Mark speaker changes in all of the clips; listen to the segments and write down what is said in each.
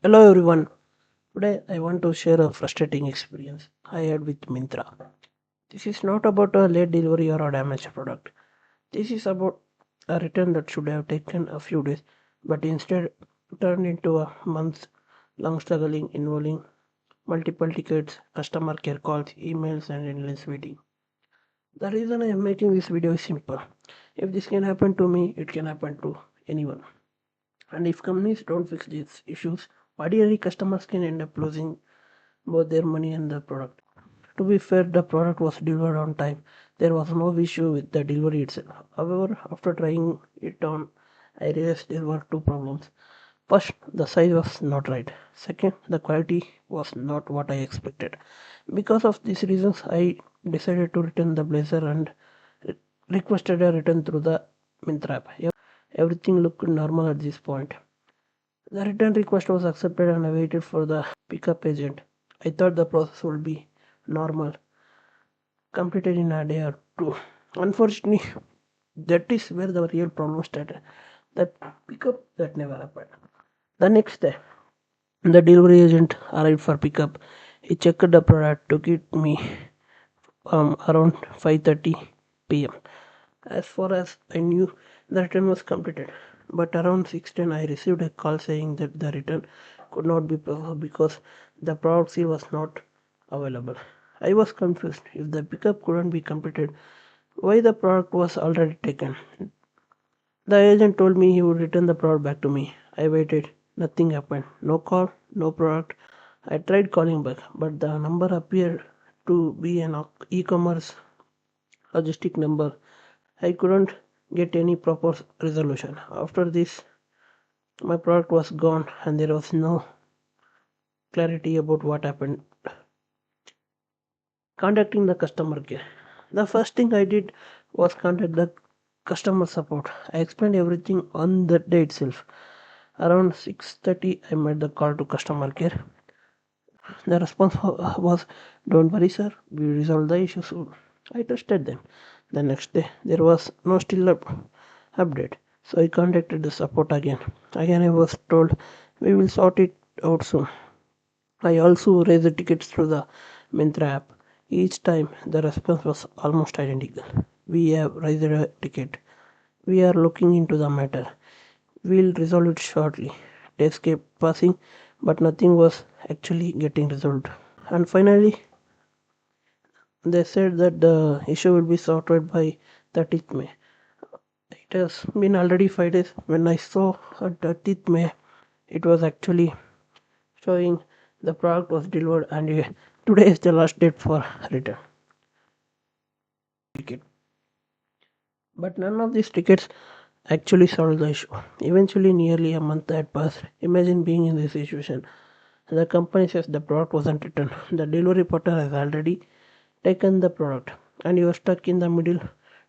Speaker 1: Hello everyone. Today I want to share a frustrating experience I had with Myntra. This is not about a late delivery or a damaged product. This is about a return that should have taken a few days but instead turned into a month long struggling involving multiple tickets, customer care calls, emails and endless waiting. The reason I am making this video is simple. If this can happen to me, it can happen to anyone. And if companies don't fix these issues, ordinary customers can end up losing both their money and the product. To be fair, the product was delivered on time. There was no issue with the delivery itself. However, after trying it on, I realized there were two problems. First, the size was not right. Second, the quality was not what I expected. Because of these reasons, I decided to return the blazer and requested a return through the Myntra app. Everything looked normal at this point. The return request was accepted and I waited for the pickup agent. I thought the process would be normal, completed in a day or two. Unfortunately, that is where the real problem started. That pickup that never happened. The next day, the delivery agent arrived for pickup. He checked the product, took it me around 5:30 p.m. As far as I knew, the return was completed. But around 6:10, I received a call saying that the return could not be processed because the product seal was not available. I was confused. If the pickup couldn't be completed, why the product was already taken? The agent told me he would return the product back to me. I waited. Nothing happened. No call, no product. I tried calling back, but the number appeared to be an e-commerce logistic number. I couldn't get any proper resolution. After this, my product was gone and there was no clarity about what happened. Contacting the customer care. The first thing I did was contact the customer support. I explained everything on that day itself. Around 6:30, I made the call to customer care. The response was, "Don't worry, sir. We resolved the issue soon." I trusted them. The next day, there was no still update. So I contacted the support again. Again, I was told, "We will sort it out soon." I also raised the tickets through the Myntra app. Each time, the response was almost identical. "We have raised a ticket. We are looking into the matter. We'll resolve it shortly." Days kept passing, but nothing was actually getting resolved. And finally, they said that the issue will be sorted by 30th May. It has been already 5 days. When I saw on 30th May, it was actually showing the product was delivered and today is the last date for return ticket. But none of these tickets actually solved the issue. Eventually, nearly a month had passed. Imagine being in this situation. The company says the product wasn't returned. The delivery partner has already taken the product and you are stuck in the middle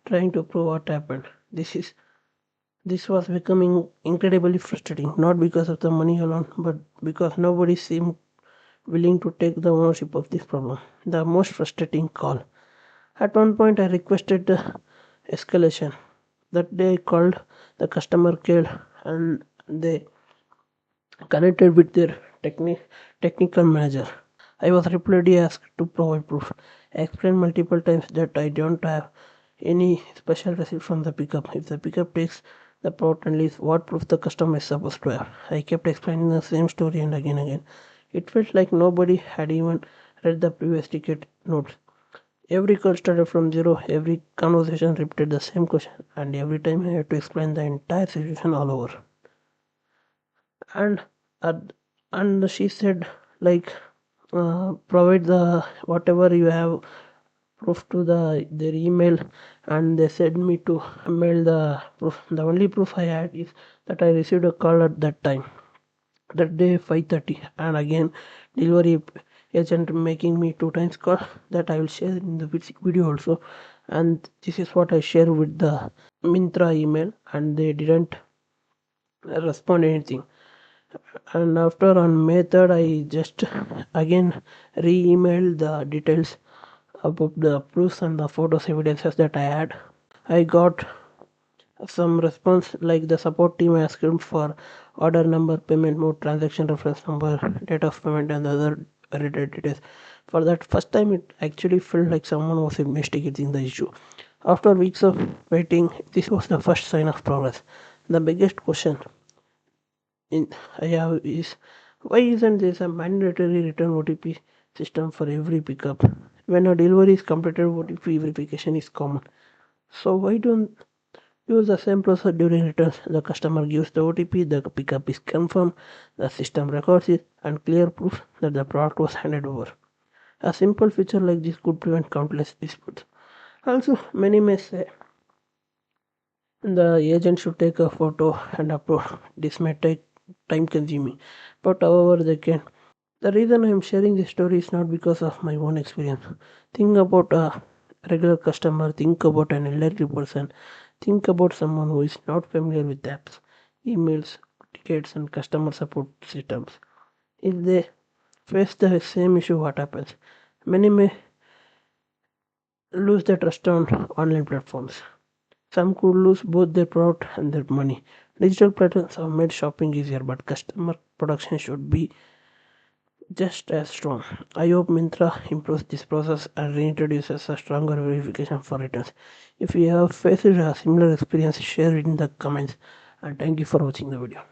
Speaker 1: trying to prove what happened. This was becoming incredibly frustrating, not because of the money alone, but because nobody seemed willing to take the ownership of this problem. The most frustrating call. At one point, I requested the escalation. That day, I called the customer care and they connected with their technical manager. I was repeatedly asked to provide proof. I explained multiple times that I don't have any special receipt from the pickup. If the pickup takes the product and leaves, what proof the customer is supposed to have? I kept explaining the same story and again. It felt like nobody had even read the previous ticket notes. Every call started from zero, every conversation repeated the same question, and every time I had to explain the entire situation all over. And and she said like provide the whatever you have proof to their email, and they said me to mail the proof. The only proof I had is that I received a call at that time, that day 5:30, and again delivery agent making me two times call that I will share in the video also. And this is what I share with the Myntra email, and they didn't respond anything. And after on May 3rd, I just again re-emailed the details about the proofs and the photos evidences that I had. I got some response like the support team asked for order number, payment mode, transaction reference number, date of payment, and other related details. For that first time, it actually felt like someone was investigating the issue. After weeks of waiting, this was the first sign of progress. The biggest question in I have is, why isn't there a mandatory return OTP system for every pickup? When a delivery is completed, OTP verification is common. So why don't use the same process during returns? The customer gives the OTP, the pickup is confirmed, the system records it, and clear proof that the product was handed over. A simple feature like this could prevent countless disputes. Also, many may say the agent should take a photo and upload. This may take time consuming, but however they can. The reason I am sharing this story is not because of my own experience. Think about a regular customer, think about an elderly person, think about someone who is not familiar with apps, emails, tickets, and customer support systems. If they face the same issue, what happens? Many may lose their trust on online platforms. Some could lose both their product and their money. Digital platforms have made shopping easier, but customer protection should be just as strong. I hope Myntra improves this process and reintroduces a stronger verification for returns. If you have faced a similar experience, share it in the comments. And thank you for watching the video.